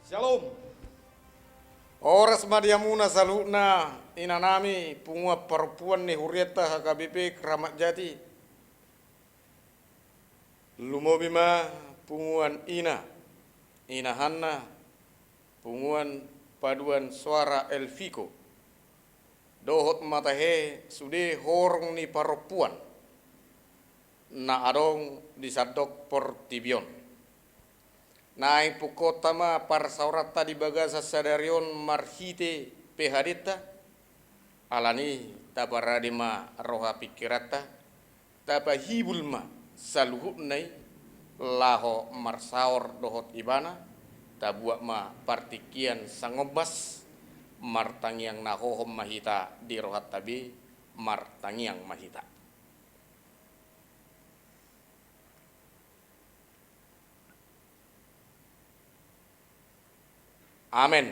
Shalom. Oras madiamuna saluna inanami pungua perempuan ni hurieta HKBP Keramat Jati. Lumobima punguan ina Hanna punguan paduan suara Elviko. Dohot matahe sude horong ni perempuan. Na adong disadok portibion. Naing pukotama parsaurata di bagasa sadarion marhite pehadita alani tabaradima roha pikirata tabahibulma saluhutnai laho marsaor dohot ibana tabuak ma partikian sangobas martangiang nahohom mahita di rohat tabi martangiang mahita. Amen.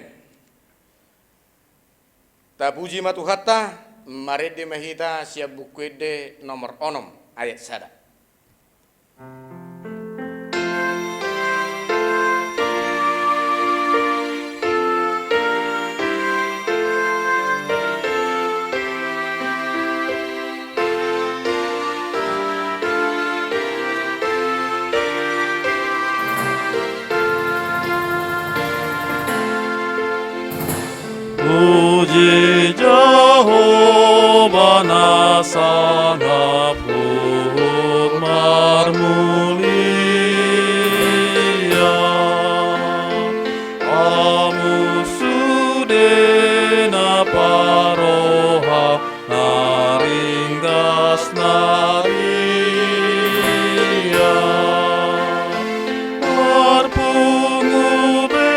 Tapuji matuhatta marede mahita siap bukuede nomor onom ayat sada. Puji Jehovah nasana mulia amusudena paroha naringgas naria arpungube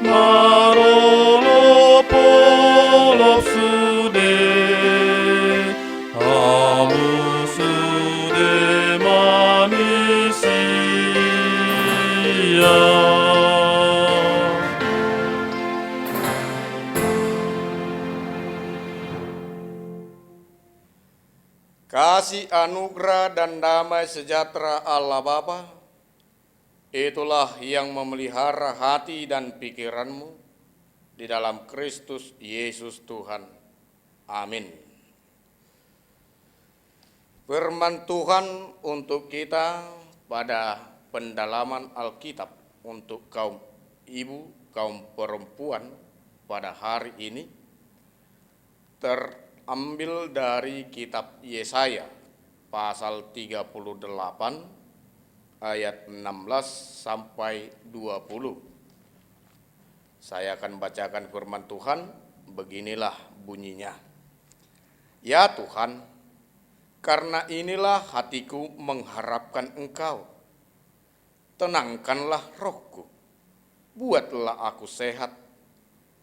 marolo polo sude amusude manisia. Kasih anugerah dan damai sejahtera Allah Bapa, itulah yang memelihara hati dan pikiranmu di dalam Kristus Yesus Tuhan. Amin. Firman Tuhan untuk kita pada pendalaman Alkitab untuk kaum ibu, kaum perempuan pada hari ini terambil dari kitab Yesaya pasal 38 ayat 16 sampai 20. Saya akan bacakan firman Tuhan, beginilah bunyinya. Ya Tuhan, karena inilah hatiku mengharapkan Engkau. Tenangkanlah rohku, buatlah aku sehat,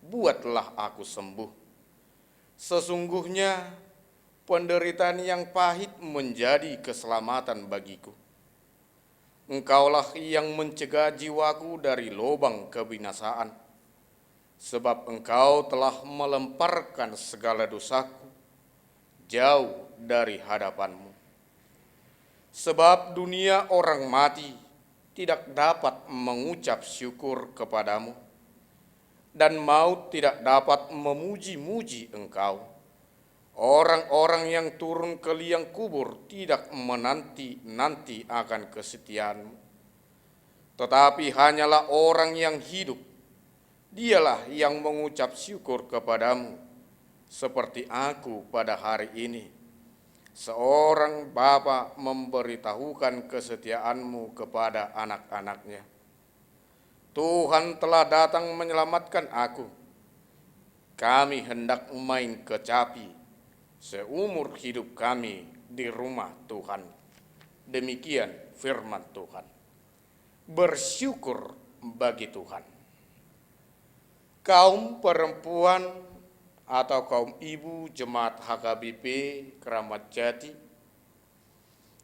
buatlah aku sembuh. Sesungguhnya penderitaan yang pahit menjadi keselamatan bagiku. Engkaulah yang mencegah jiwaku dari lubang kebinasaan, sebab Engkau telah melemparkan segala dosaku jauh dari hadapan-Mu. Sebab dunia orang mati tidak dapat mengucap syukur kepadamu, dan maut tidak dapat memuji-muji Engkau. Orang-orang yang turun ke liang kubur tidak menanti-nanti akan kesetiaan-Mu, tetapi hanyalah orang yang hidup, dialah yang mengucap syukur kepadamu, seperti aku pada hari ini. Seorang bapa memberitahukan kesetiaan-Mu kepada anak-anaknya. Tuhan telah datang menyelamatkan aku. Kami hendak main kecapi seumur hidup kami di rumah Tuhan. Demikian firman Tuhan. Bersyukur bagi Tuhan. Kaum perempuan atau kaum ibu jemaat HKBP Keramat Jati,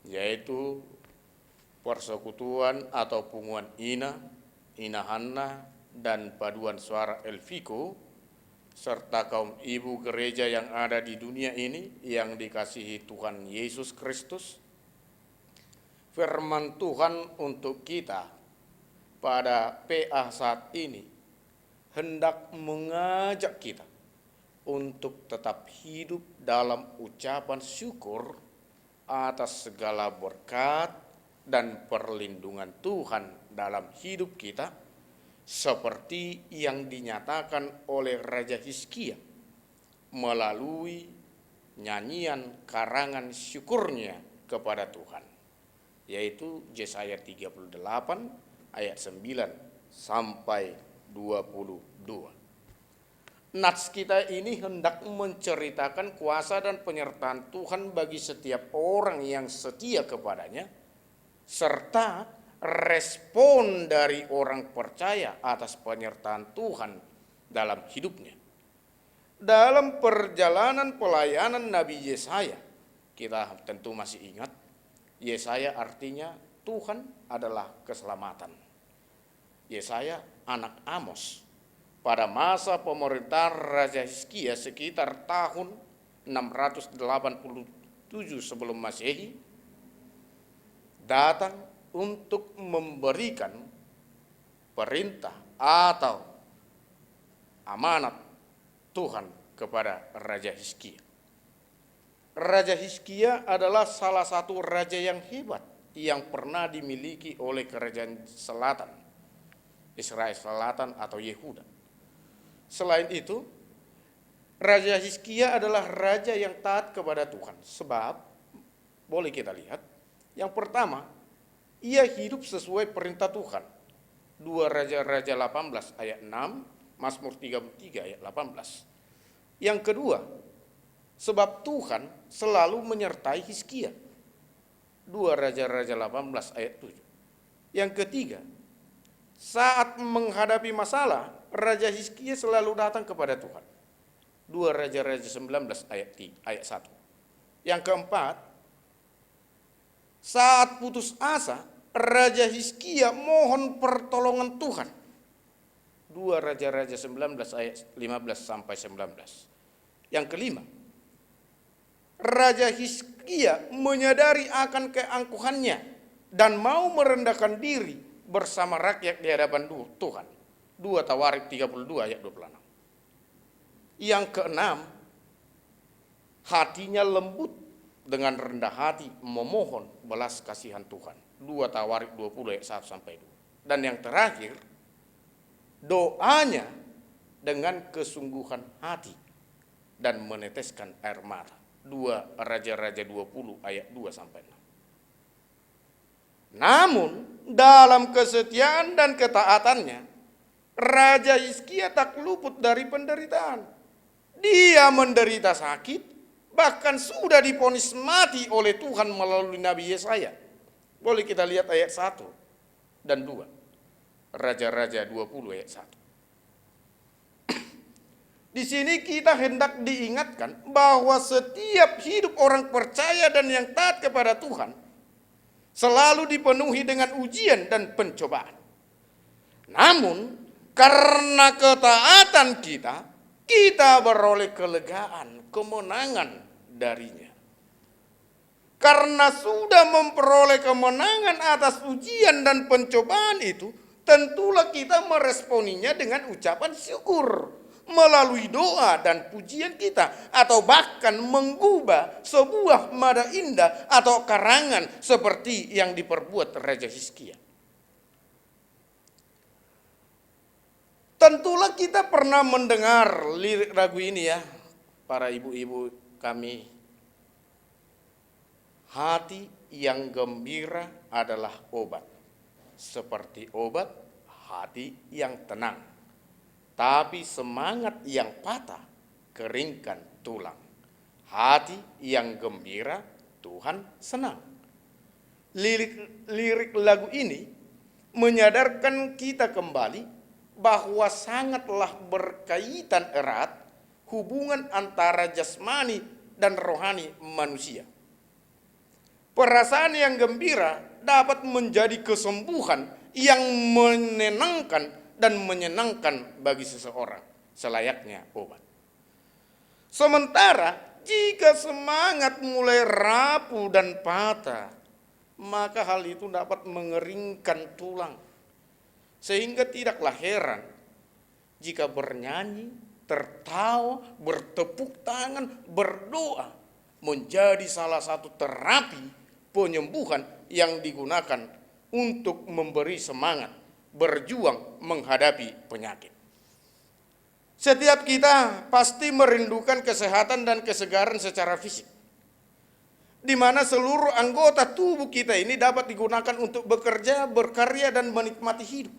yaitu persekutuan atau punguan Ina Hanna, dan paduan suara Elviko, serta kaum ibu gereja yang ada di dunia ini yang dikasihi Tuhan Yesus Kristus. Firman Tuhan untuk kita pada PA saat ini hendak mengajak kita untuk tetap hidup dalam ucapan syukur atas segala berkat dan perlindungan Tuhan dalam hidup kita, seperti yang dinyatakan oleh Raja Hizkia melalui nyanyian karangan syukurnya kepada Tuhan, yaitu Yesaya 38 ayat 9 sampai 22. Nats kita ini hendak menceritakan kuasa dan penyertaan Tuhan bagi setiap orang yang setia kepadanya, serta respon dari orang percaya atas penyertaan Tuhan dalam hidupnya. Dalam perjalanan pelayanan Nabi Yesaya, kita tentu masih ingat, Yesaya artinya Tuhan adalah keselamatan. Yesaya anak Amos. Pada masa pemerintahan Raja Hizkia sekitar tahun 687 sebelum Masehi, datang untuk memberikan perintah atau amanat Tuhan kepada Raja Hizkia. Raja Hizkia adalah salah satu raja yang hebat yang pernah dimiliki oleh kerajaan selatan, Israel Selatan atau Yehuda. Selain itu, Raja Hizkia adalah raja yang taat kepada Tuhan. Sebab, boleh kita lihat, yang pertama, ia hidup sesuai perintah Tuhan. 2 Raja-Raja 18 ayat 6, Mazmur 33 ayat 18. Yang kedua, sebab Tuhan selalu menyertai Hizkia. 2 Raja-Raja 18 ayat 7. Yang ketiga, saat menghadapi masalah, Raja Hizkia selalu datang kepada Tuhan. 2 Raja-Raja 19 ayat 1. Yang keempat, saat putus asa, Raja Hizkia mohon pertolongan Tuhan. 2 Raja-Raja 19 ayat 15 sampai 19. Yang kelima, Raja Hizkia menyadari akan keangkuhannya dan mau merendahkan diri bersama rakyat di hadapan Tuhan. 2 Tawarik 32 ayat 26. Yang keenam, hatinya lembut dengan rendah hati memohon belas kasihan Tuhan. 2 Tawarik 20 ayat 1 sampai 2. Dan yang terakhir, doanya dengan kesungguhan hati dan meneteskan air mata. 2 Raja-Raja 20 ayat 2 sampai 6. Namun dalam kesetiaan dan ketaatannya, Raja Hizkia tak luput dari penderitaan. Dia menderita sakit, bahkan sudah divonis mati oleh Tuhan melalui Nabi Yesaya. Boleh kita lihat ayat 1 dan 2. Raja-Raja 20 ayat 1. Di sini kita hendak diingatkan bahwa setiap hidup orang percaya dan yang taat kepada Tuhan selalu dipenuhi dengan ujian dan pencobaan. Namun karena ketaatan kita beroleh kelegaan, kemenangan darinya. Karena sudah memperoleh kemenangan atas ujian dan pencobaan itu, tentulah kita meresponinya dengan ucapan syukur melalui doa dan pujian kita, atau bahkan mengubah sebuah nada indah atau karangan seperti yang diperbuat Raja Hizkia. Tentulah kita pernah mendengar lirik lagu ini ya, para ibu-ibu kami. Hati yang gembira adalah obat, seperti obat hati yang tenang. Tapi semangat yang patah keringkan tulang. Hati yang gembira Tuhan senang. Lirik lagu ini menyadarkan kita kembali bahwa sangatlah berkaitan erat hubungan antara jasmani dan rohani manusia. Perasaan yang gembira dapat menjadi kesembuhan yang menenangkan dan menyenangkan bagi seseorang, selayaknya obat. Sementara jika semangat mulai rapuh dan patah, maka hal itu dapat mengeringkan tulang. Sehingga tidaklah heran jika bernyanyi, tertawa, bertepuk tangan, berdoa menjadi salah satu terapi penyembuhan yang digunakan untuk memberi semangat berjuang menghadapi penyakit. Setiap kita pasti merindukan kesehatan dan kesegaran secara fisik, di mana seluruh anggota tubuh kita ini dapat digunakan untuk bekerja, berkarya, dan menikmati hidup.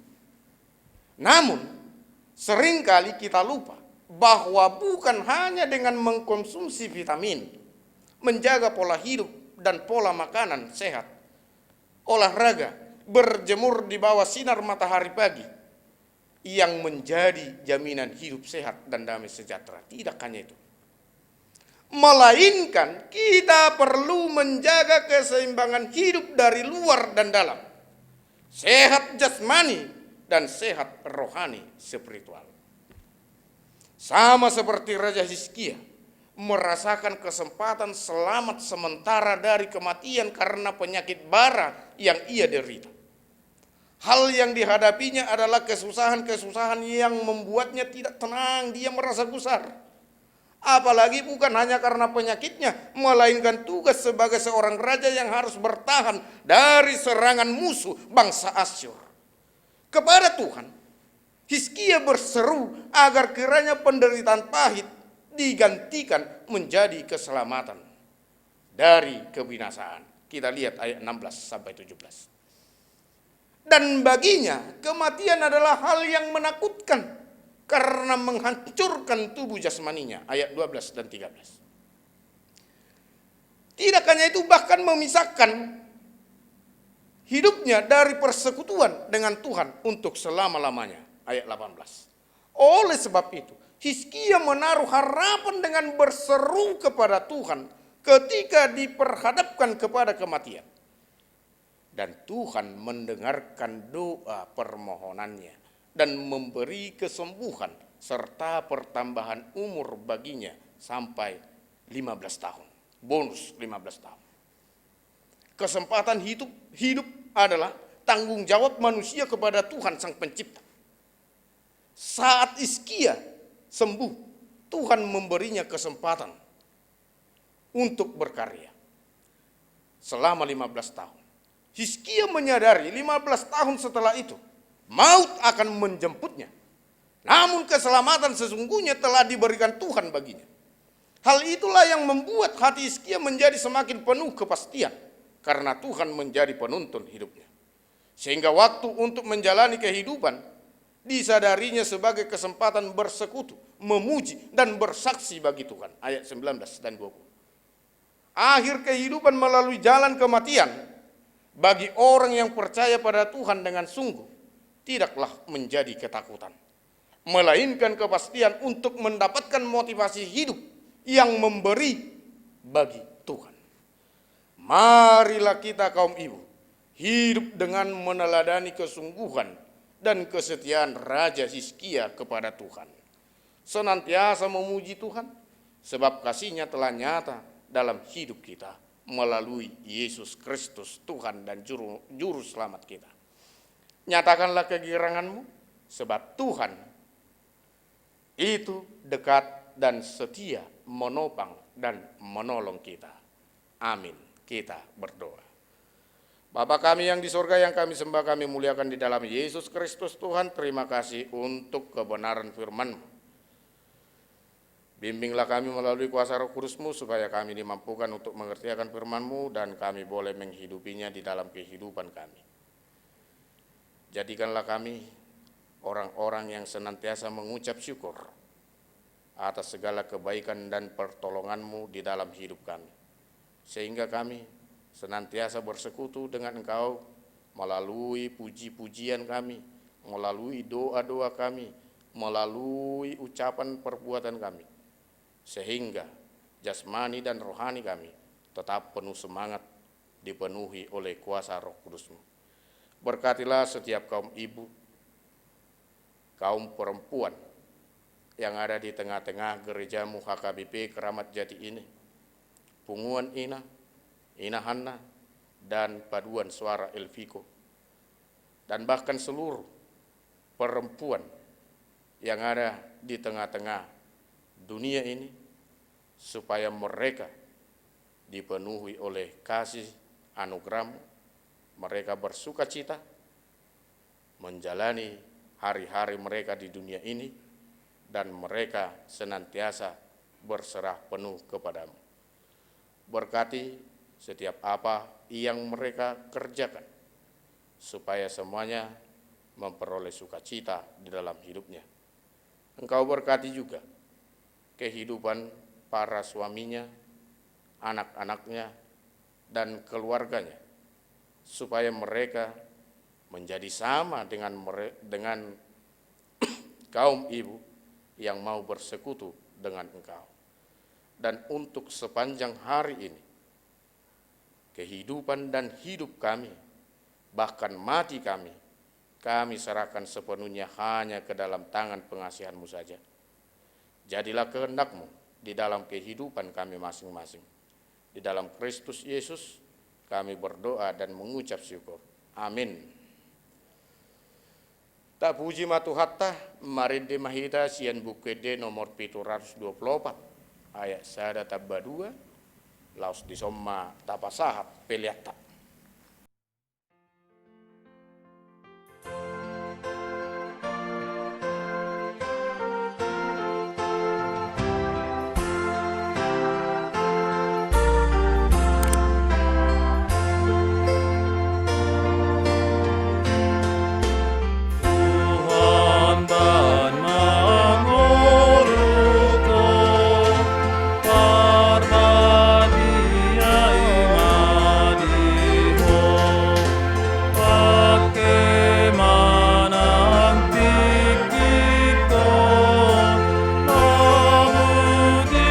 Namun, seringkali kita lupa bahwa bukan hanya dengan mengkonsumsi vitamin, menjaga pola hidup dan pola makanan sehat, olahraga, berjemur di bawah sinar matahari pagi yang menjadi jaminan hidup sehat dan damai sejahtera. Tidak hanya itu, melainkan kita perlu menjaga keseimbangan hidup dari luar dan dalam, sehat jasmani dan sehat rohani spiritual. Sama seperti Raja Hizkia merasakan kesempatan selamat sementara dari kematian karena penyakit bara yang ia derita. Hal yang dihadapinya adalah kesusahan-kesusahan yang membuatnya tidak tenang, dia merasa gusar. Apalagi bukan hanya karena penyakitnya, melainkan tugas sebagai seorang raja yang harus bertahan dari serangan musuh bangsa Asyur. Kepada Tuhan, Hizkia berseru agar kiranya penderitaan pahit digantikan menjadi keselamatan dari kebinasaan. Kita lihat ayat 16 sampai 17. Dan baginya kematian adalah hal yang menakutkan karena menghancurkan tubuh jasmaninya. Ayat 12 dan 13. Tidak hanya itu, bahkan memisahkan hidupnya dari persekutuan dengan Tuhan untuk selama-lamanya. Ayat 18. Oleh sebab itu, Hizkia menaruh harapan dengan berseru kepada Tuhan ketika diperhadapkan kepada kematian. Dan Tuhan mendengarkan doa permohonannya dan memberi kesembuhan serta pertambahan umur baginya sampai 15 tahun. Bonus 15 tahun. Kesempatan hidup adalah tanggung jawab manusia kepada Tuhan Sang Pencipta. Saat Hizkia sembuh, Tuhan memberinya kesempatan untuk berkarya selama 15 tahun. Hizkia menyadari 15 tahun setelah itu maut akan menjemputnya. Namun keselamatan sesungguhnya telah diberikan Tuhan baginya. Hal itulah yang membuat hati Hizkia menjadi semakin penuh kepastian karena Tuhan menjadi penuntun hidupnya. Sehingga waktu untuk menjalani kehidupan disadarinya sebagai kesempatan bersekutu, memuji dan bersaksi bagi Tuhan. Ayat 19 dan 20. Akhir kehidupan melalui jalan kematian bagi orang yang percaya pada Tuhan dengan sungguh tidaklah menjadi ketakutan, melainkan kepastian untuk mendapatkan motivasi hidup yang memberi bagi Tuhan. Marilah kita kaum ibu hidup dengan meneladani kesungguhan dan kesetiaan Raja Hizkia kepada Tuhan. Senantiasa memuji Tuhan sebab kasih-Nya telah nyata dalam hidup kita melalui Yesus Kristus Tuhan dan Juru Selamat kita. Nyatakanlah kegiranganmu sebab Tuhan itu dekat dan setia menopang dan menolong kita. Amin. Kita berdoa. Bapa kami yang di surga, yang kami sembah, kami muliakan di dalam Yesus Kristus Tuhan. Terima kasih untuk kebenaran firman-Mu. Bimbinglah kami melalui kuasa Roh Kudus-Mu supaya kami dimampukan untuk mengerti akan firman-Mu dan kami boleh menghidupinya di dalam kehidupan kami. Jadikanlah kami orang-orang yang senantiasa mengucap syukur atas segala kebaikan dan pertolongan-Mu di dalam hidup kami. Sehingga kami senantiasa bersekutu dengan Engkau melalui puji-pujian kami, melalui doa-doa kami, melalui ucapan perbuatan kami. Sehingga jasmani dan rohani kami tetap penuh semangat, dipenuhi oleh kuasa Roh Kudus-Mu. Berkatilah setiap kaum ibu, kaum perempuan yang ada di tengah-tengah gereja-Mu HKBP Keramat Jati ini, Punguan Ina, Ina Hanna, dan Paduan Suara Elviko, dan bahkan seluruh perempuan yang ada di tengah-tengah dunia ini, supaya mereka dipenuhi oleh kasih anugerah-Mu, mereka bersuka cita menjalani hari-hari mereka di dunia ini, dan mereka senantiasa berserah penuh kepadamu. Berkati setiap apa yang mereka kerjakan, supaya semuanya memperoleh sukacita di dalam hidupnya. Engkau berkati juga kehidupan para suaminya, anak-anaknya, dan keluarganya, supaya mereka menjadi sama dengan kaum ibu yang mau bersekutu dengan Engkau. Dan untuk sepanjang hari ini, kehidupan dan hidup kami, bahkan mati kami serahkan sepenuhnya hanya ke dalam tangan pengasihan-Mu saja. Jadilah kehendak-Mu di dalam kehidupan kami masing-masing. Di dalam Kristus Yesus kami berdoa dan mengucap syukur. Amin. Tak puji matuhatta, marinde mahita sian bukede nomor 724, ayat sada tabba 2, laos disomma tapasahap peliatta. Tuhan ban manguruko parbadia imadiho pakai manang tikiko mamudi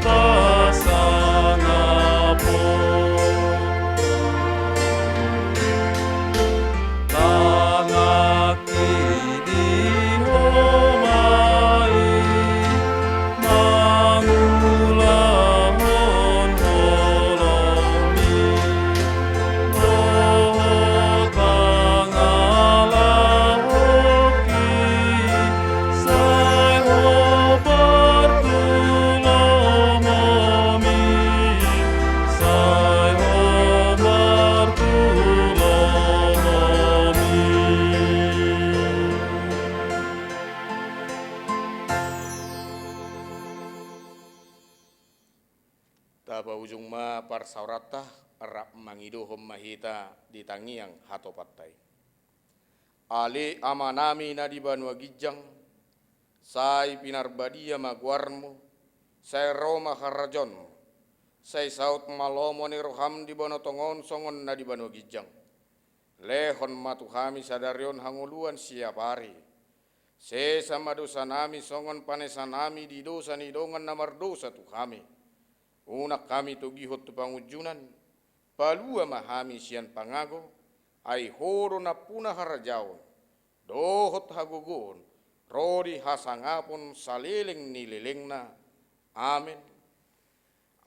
pasangapo tangaki dihomai mangulamon holomi tangalahoki sai hobartulomomi sai hobartulomomi. Taba ujung ma parsaurata rap mangidohom mahita di tangiang hatopatai. Ale amanami na di banua gijang, sai pinarbadia maguarmu, sai roma harajonmu, sai saut malomo ni roham di bonotongon songon na di banua gijang. Lehon matuhami sadarion hanguluan siap hari. Sesa madosa nami songon panesan nami di dosa ni dongan namar dosa tu kami. Unak kami tugihot tu pangujunan, palua mahami sian pangago, ai horo na puna harajaon, dohot hagugun, rodi hasangapon saliling nililingna. Amin.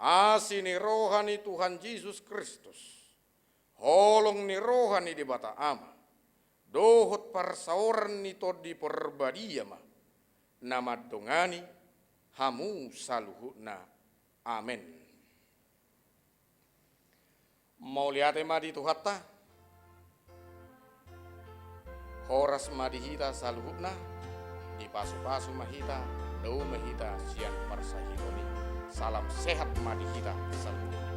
Asini rohani Tuhan Yesus Kristus, holong ni rohani di bata ama, dohot parsaoran ni todi perbadiama, nama dongani hamu saluhutna. Amin. Mau lihat madi tuhatta, horas madihita saluhutna, di pasu-pasu mahita, dau mahita sian parsahiloni. Salam sehat madihita saluhutna.